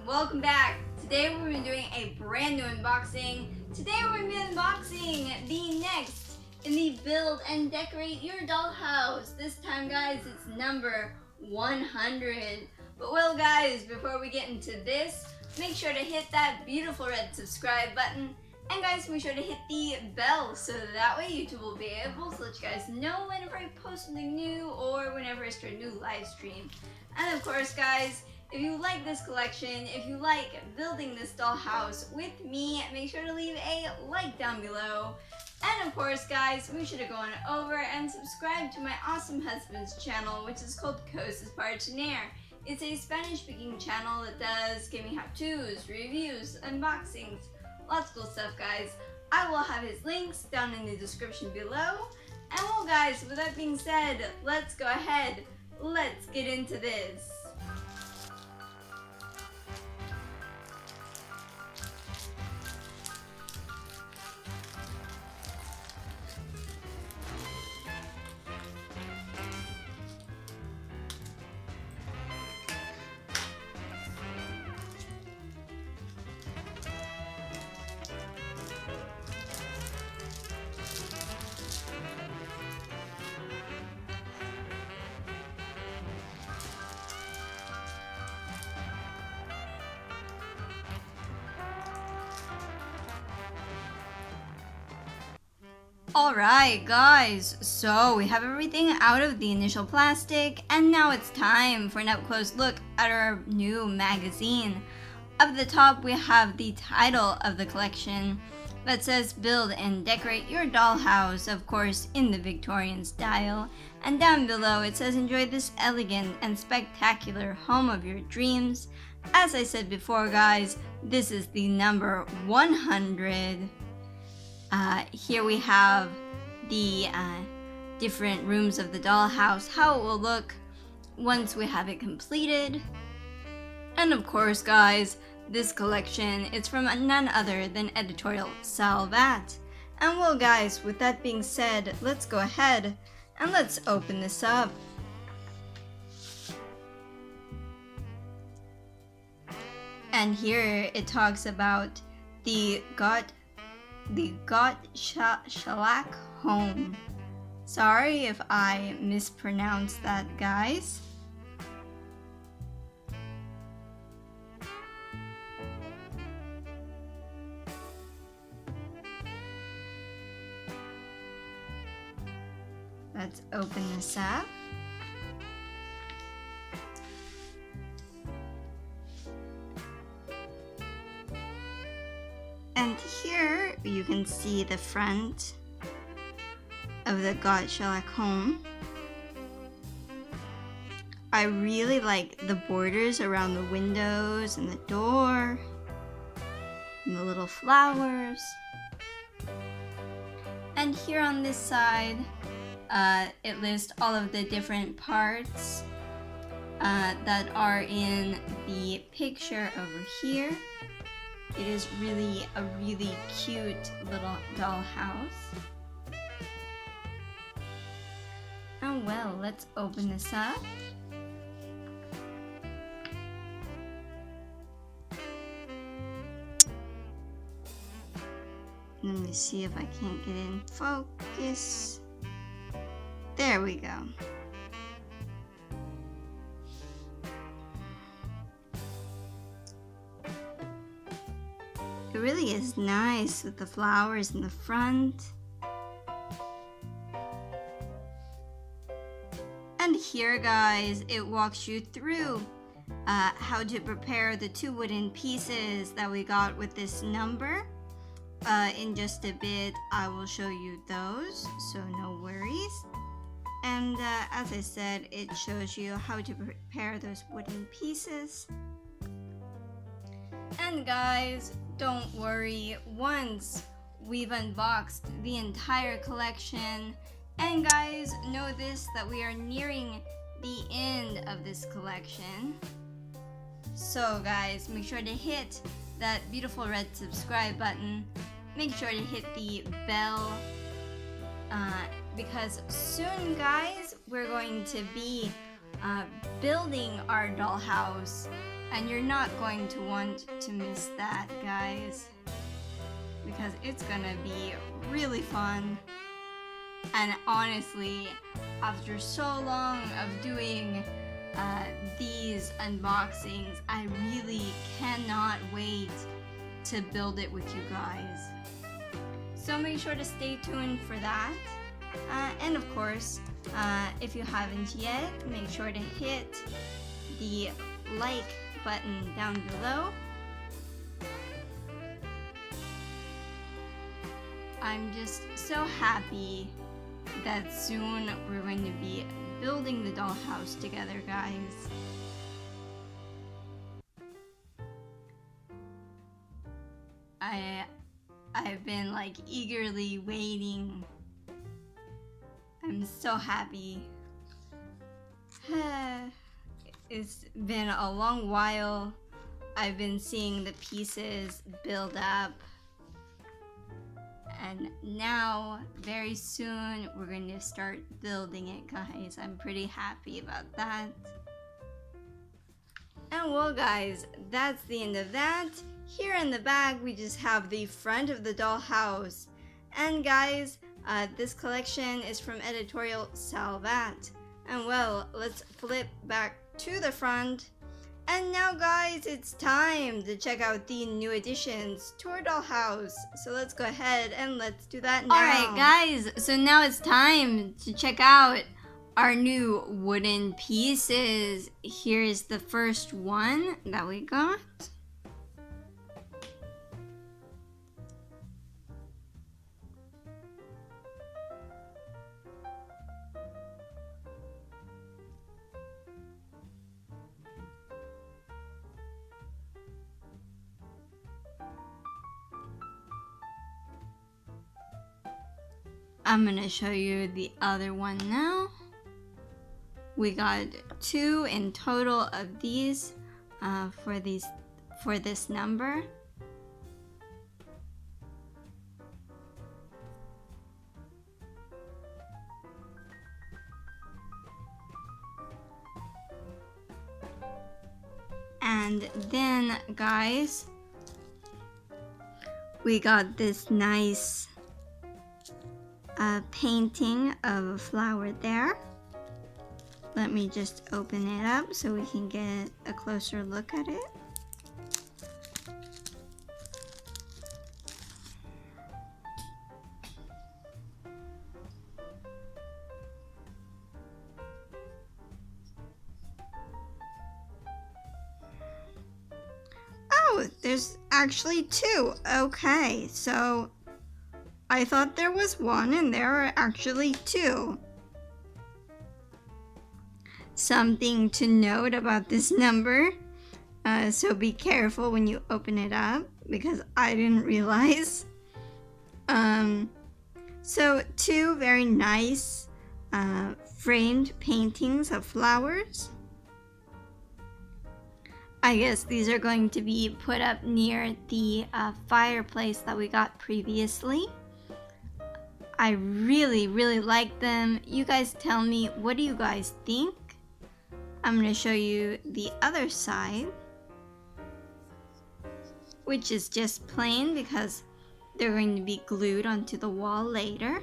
welcome back. Today we're going to be doing a brand new unboxing. Today we're going to be unboxing the next in the Build and Decorate Your Dollhouse. This time, guys, it's number 100. But well, guys, before we get into this, make sure to hit that beautiful red subscribe button. And guys, make sure to hit the bell so that way YouTube will be able to let you guys know whenever I post something new or whenever I start a new live stream. And of course, guys, if you like this collection, if you like building this dollhouse with me, make sure to leave a like down below. And of course, guys, make sure to go on over and subscribe to my awesome husband's channel, which is called Cosas Partener. It's a Spanish-speaking channel that does gaming how-tos, reviews, unboxings, lots of cool stuff, guys. I will have his links down in the description below. And well, guys, with that being said, let's go ahead. Let's get into this. Alright guys, so we have everything out of the initial plastic and now it's time for an up close look at our new magazine. Up at the top we have the title of the collection that says Build and Decorate Your Dollhouse, of course in the Victorian style, and down below it says enjoy this elegant and spectacular home of your dreams. As I said before, guys, this is the number 100. Here we have the different rooms of the dollhouse, how it will look once we have it completed. And of course, guys, this collection is from none other than editorial Salvat. And well, guys, with that being said, let's go ahead and let's open this up. And here it talks about the Gottschalk home. Sorry if I mispronounced that, guys. Let's open this up. And here you can see the front of the Gottschalk home. I really like the borders around the windows and the door and the little flowers. And here on this side, it lists all of the different parts that are in the picture over here. It is really a really cute little dollhouse. And well, let's open this up. Let me see if I can't get in focus. There we go. It really is nice with the flowers in the front. And here, guys, it walks you through how to prepare the 2 wooden pieces that we got with this number. In just a bit, I will show you those, so no worries. And as I said, it shows you how to prepare those wooden pieces. And guys, don't worry, once we've unboxed the entire collection, and guys, know this, that we are nearing the end of this collection. So guys, make sure to hit that beautiful red subscribe button. Make sure to hit the bell because soon, guys, we're going to be building our dollhouse And you're not going to want to miss that, guys, because it's gonna be really fun. And honestly, after so long of doing these unboxings, I really cannot wait to build it with you guys. So make sure to stay tuned for that. And of course, if you haven't yet, make sure to hit the like button down below. I'm just so happy that soon we're going to be building the dollhouse together, guys. I've been like eagerly waiting. I'm so happy. It's been a long while. I've been seeing the pieces build up. And now, very soon, we're going to start building it, guys. I'm pretty happy about that. And well, guys, that's the end of that. Here in the back, we just have the front of the dollhouse. And guys, this collection is from editorial Salvat. And well, let's flip back to the front. And now, guys, it's time to check out the new additions to our dollhouse. So let's go ahead and let's do that now. Alright, guys, so now it's time to check out our new wooden pieces. Here's the first one that we got. I'm gonna show you the other one now. We got 2 in total of these for this number. And then, guys, we got this nice painting of a flower there. Let me just open it up so we can get a closer look at it. Oh, there's actually 2. Okay, so I thought there was 1 and there are actually 2. Something to note about this number, so be careful when you open it up because I didn't realize. So 2 very nice framed paintings of flowers. I guess these are going to be put up near the fireplace that we got previously. I really, really like them. You guys tell me, what do you guys think? I'm going to show you the other side, which is just plain because they're going to be glued onto the wall later.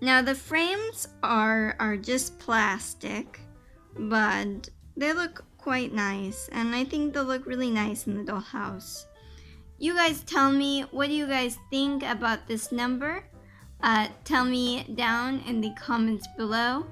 Now the frames are just plastic, but they look quite nice, and I think they'll look really nice in the dollhouse. You guys tell me, what do you guys think about this number? Tell me down in the comments below.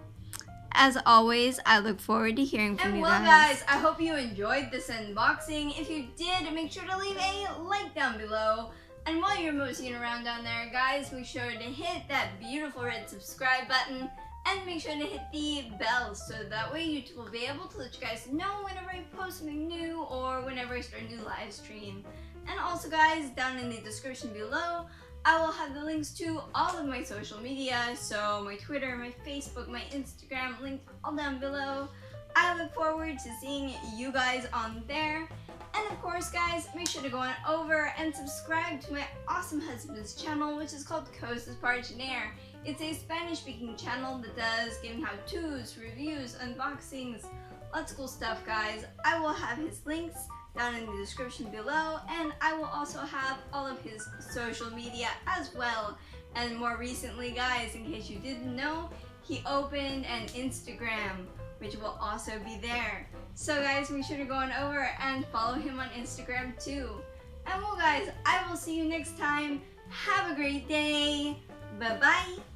As always, I look forward to hearing from you guys. And well, guys, I hope you enjoyed this unboxing. If you did, make sure to leave a like down below. And while you're moseying around down there, guys, make sure to hit that beautiful red subscribe button and make sure to hit the bell so that way YouTube will be able to let you guys know whenever I post something new or whenever I start a new live stream. And also, guys, down in the description below, I will have the links to all of my social media, so my Twitter, my Facebook, my Instagram, linked all down below. I look forward to seeing you guys on there. And of course, guys, make sure to go on over and subscribe to my awesome husband's channel, which is called Cosas Parchiner. It's a Spanish-speaking channel that does gaming how-tos, reviews, unboxings, lots of cool stuff, guys. I will have his links down in the description below, and I will also have all of his social media as well. And more recently, guys, in case you didn't know, he opened an Instagram, which will also be there. So guys, make sure to go on over and follow him on Instagram too. And well guys, I will see you next time. Have a great day. Bye bye.